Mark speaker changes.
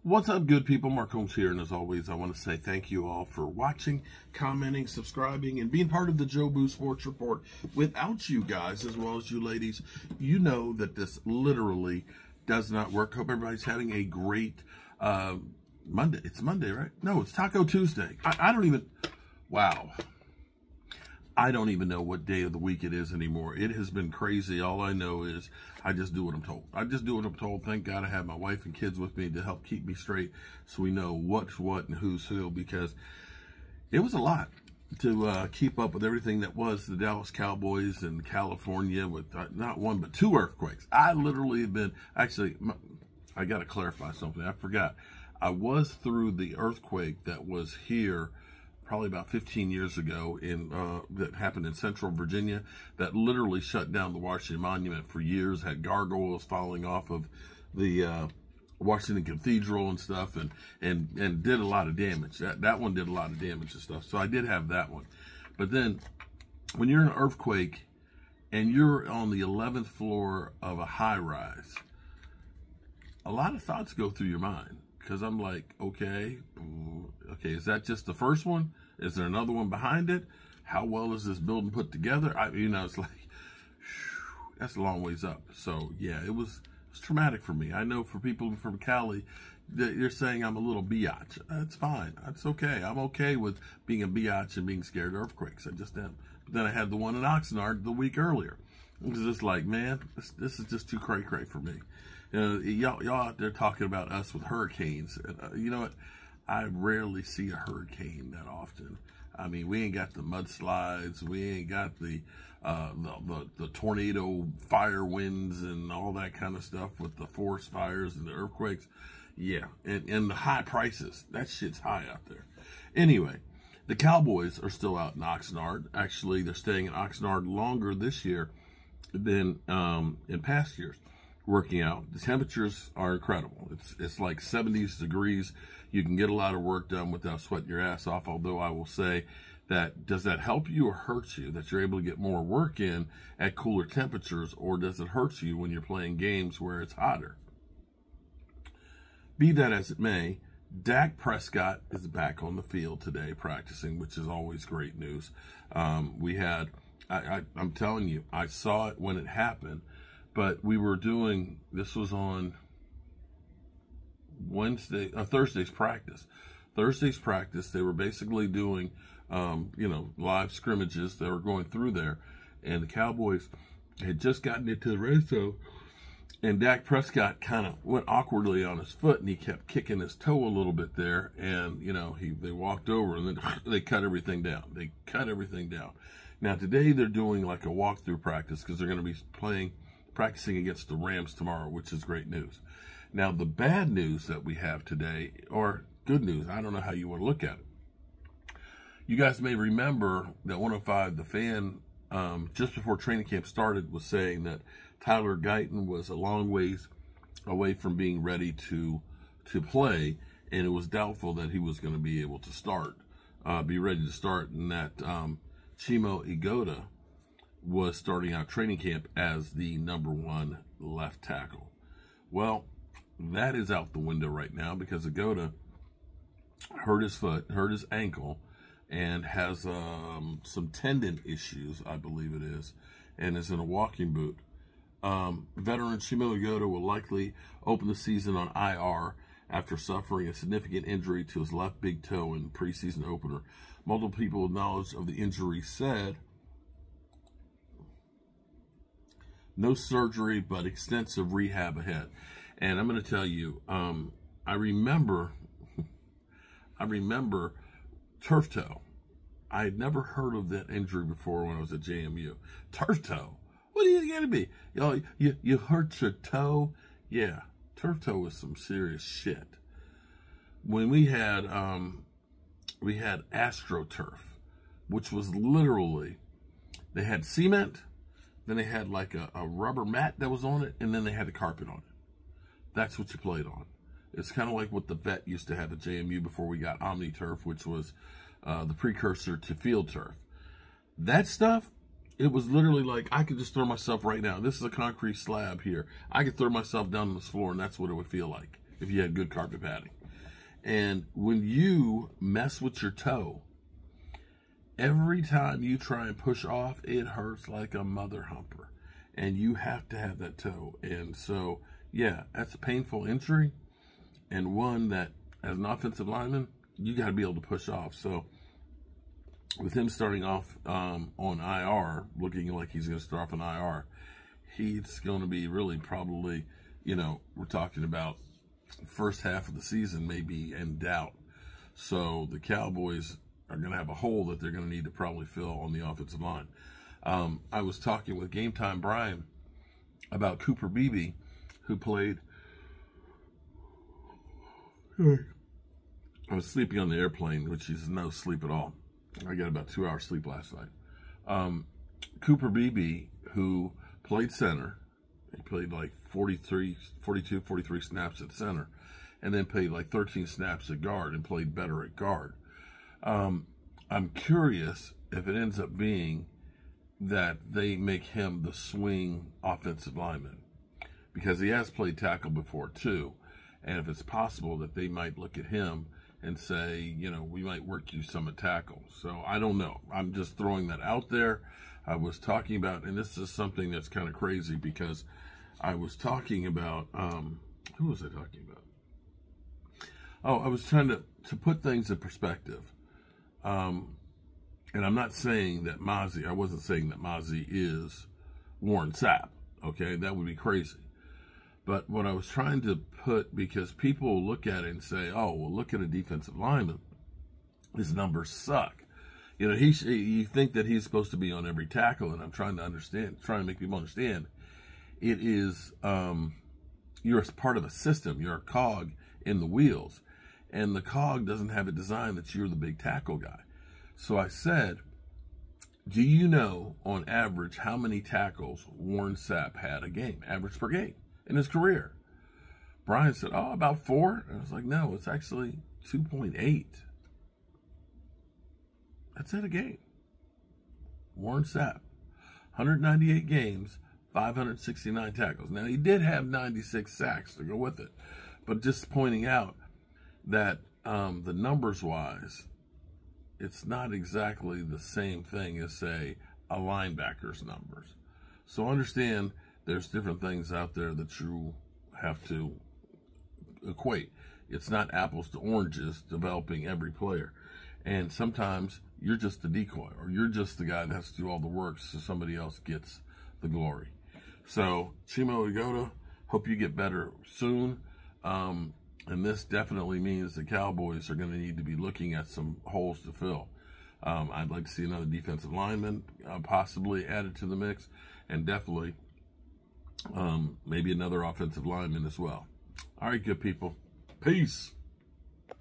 Speaker 1: What's up, good people? Mark Holmes here, and as always, I want to say thank you all for watching, commenting, subscribing, and being part of the Joe Boo Sports Report. Without you guys, as well as you ladies, you know that this literally does not work. Hope everybody's having a great Monday. It's Monday, right? No, it's Taco Tuesday. I don't even, wow. I don't even know what day of the week it is anymore. It has been crazy. All I know is I just do what I'm told. I just do what I'm told. Thank God I have my wife and kids with me to help keep me straight so we know what's what and who's who, because it was a lot to keep up with everything that was the Dallas Cowboys in California with not one but two earthquakes. I literally have been, actually, I got to clarify something. I forgot. I was through the earthquake that was here probably about 15 years ago that happened in Central Virginia, that literally shut down the Washington Monument for years, had gargoyles falling off of the Washington Cathedral and stuff, and did a lot of damage. That one did a lot of damage and stuff. So I did have that one. But then when you're in an earthquake and you're on the 11th floor of a high rise, a lot of thoughts go through your mind. Because I'm like, okay, is that just the first one? Is there another one behind it? How well is this building put together? It's like, whew, that's a long ways up. So yeah, it was traumatic for me. I know for people from Cali, you're saying I'm a little biatch. That's fine. That's okay. I'm okay with being a biatch and being scared of earthquakes. I just am. But then I had the one in Oxnard the week earlier. It was just like, man, this is just too cray-cray for me. Y'all out there talking about us with hurricanes. You know what? I rarely see a hurricane that often. I mean, we ain't got the mudslides. We ain't got the tornado fire winds and all that kind of stuff with the forest fires and the earthquakes. Yeah, and the high prices. That shit's high out there. Anyway, the Cowboys are still out in Oxnard. Actually, they're staying in Oxnard longer this year than in past years. Working out. The temperatures are incredible. It's like 70s degrees. You can get a lot of work done without sweating your ass off, although I will say that, does that help you or hurt you that you're able to get more work in at cooler temperatures, or does it hurt you when you're playing games where it's hotter? Be that as it may, Dak Prescott is back on the field today practicing, which is always great news. We had, I'm telling you, I saw it when it happened. But we were doing, this was on Thursday's practice. Thursday's practice, they were basically doing, live scrimmages. They were going through there. And the Cowboys had just gotten into the red zone. And Dak Prescott kind of went awkwardly on his foot, and he kept kicking his toe a little bit there. And, they walked over, and then they cut everything down. They cut everything down. Now, today they're doing like a walkthrough practice because they're going to be practicing against the Rams tomorrow, which is great news. Now, the bad news that we have today, or good news, I don't know how you want to look at it. You guys may remember that 105, the fan, just before training camp started, was saying that Tyler Guyton was a long ways away from being ready to play, and it was doubtful that he was going to be able to be ready to start, and that Chimo Igoda was starting out training camp as the #1 left tackle. Well, that is out the window right now because Igoda hurt his foot, hurt his ankle, and has some tendon issues, I believe it is, and is in a walking boot. Veteran Chimo Igoda will likely open the season on IR after suffering a significant injury to his left big toe in the preseason opener. Multiple people with knowledge of the injury said no surgery, but extensive rehab ahead. And I'm going to tell you, I remember turf toe. I had never heard of that injury before when I was at JMU. Turf toe? What are you going to be? You hurt your toe? Yeah, turf toe is some serious shit. When we had AstroTurf, which was literally, they had cement, then they had like a rubber mat that was on it, and then they had a carpet on it. That's what you played on. It's kind of like what the vet used to have at JMU before we got OmniTurf, which was the precursor to field turf. That stuff, it was literally like I could just throw myself right now. This is a concrete slab here. I could throw myself down on this floor, and that's what it would feel like. if you had good carpet padding. And when you mess with your toe, every time you try and push off, it hurts like a mother humper. And you have to have that toe. And so, yeah, that's a painful injury. And one that, as an offensive lineman, you got to be able to push off. So, with him starting off on IR, looking like he's going to start off on IR, he's going to be really probably, you know, we're talking about first half of the season maybe in doubt. So the Cowboys are going to have a hole that they're going to need to probably fill on the offensive line. I was talking with Game Time Brian about Cooper Beebe, who played. I was sleeping on the airplane, which is no sleep at all. I got about 2 hours sleep last night. Cooper Beebe, who played center, he played like 43 snaps at center, and then played like 13 snaps at guard and played better at guard. I'm curious if it ends up being that they make him the swing offensive lineman, because he has played tackle before too, and if it's possible that they might look at him and say, you know, we might work you some at tackle. So I don't know. I'm just throwing that out there. I was talking about, and this is something that's kind of crazy, because I was talking about, who was I talking about? Oh, I was trying to put things in perspective. And I'm not saying that Mozzie, I wasn't saying that Mozzie is Warren Sapp, okay? That would be crazy. But what I was trying to put, because people look at it and say, oh, well, look at a defensive lineman. His numbers suck. You know, you think that he's supposed to be on every tackle, and I'm trying to make people understand. It is, you're a part of a system. You're a cog in the wheels. And the cog doesn't have it designed that you're the big tackle guy. So I said, do you know, on average, how many tackles Warren Sapp had a game, average per game, in his career? Brian said, oh, about 4. I was like, no, it's actually 2.8. That's it, a game. Warren Sapp, 198 games, 569 tackles. Now, he did have 96 sacks to go with it, but just pointing out that the numbers-wise, it's not exactly the same thing as, say, a linebacker's numbers. So understand there's different things out there that you have to equate. It's not apples to oranges developing every player. And sometimes you're just the decoy, or you're just the guy that has to do all the work so somebody else gets the glory. So, Chimo Igota, hope you get better soon. And this definitely means the Cowboys are going to need to be looking at some holes to fill. I'd like to see another defensive lineman possibly added to the mix, and definitely maybe another offensive lineman as well. All right, good people. Peace.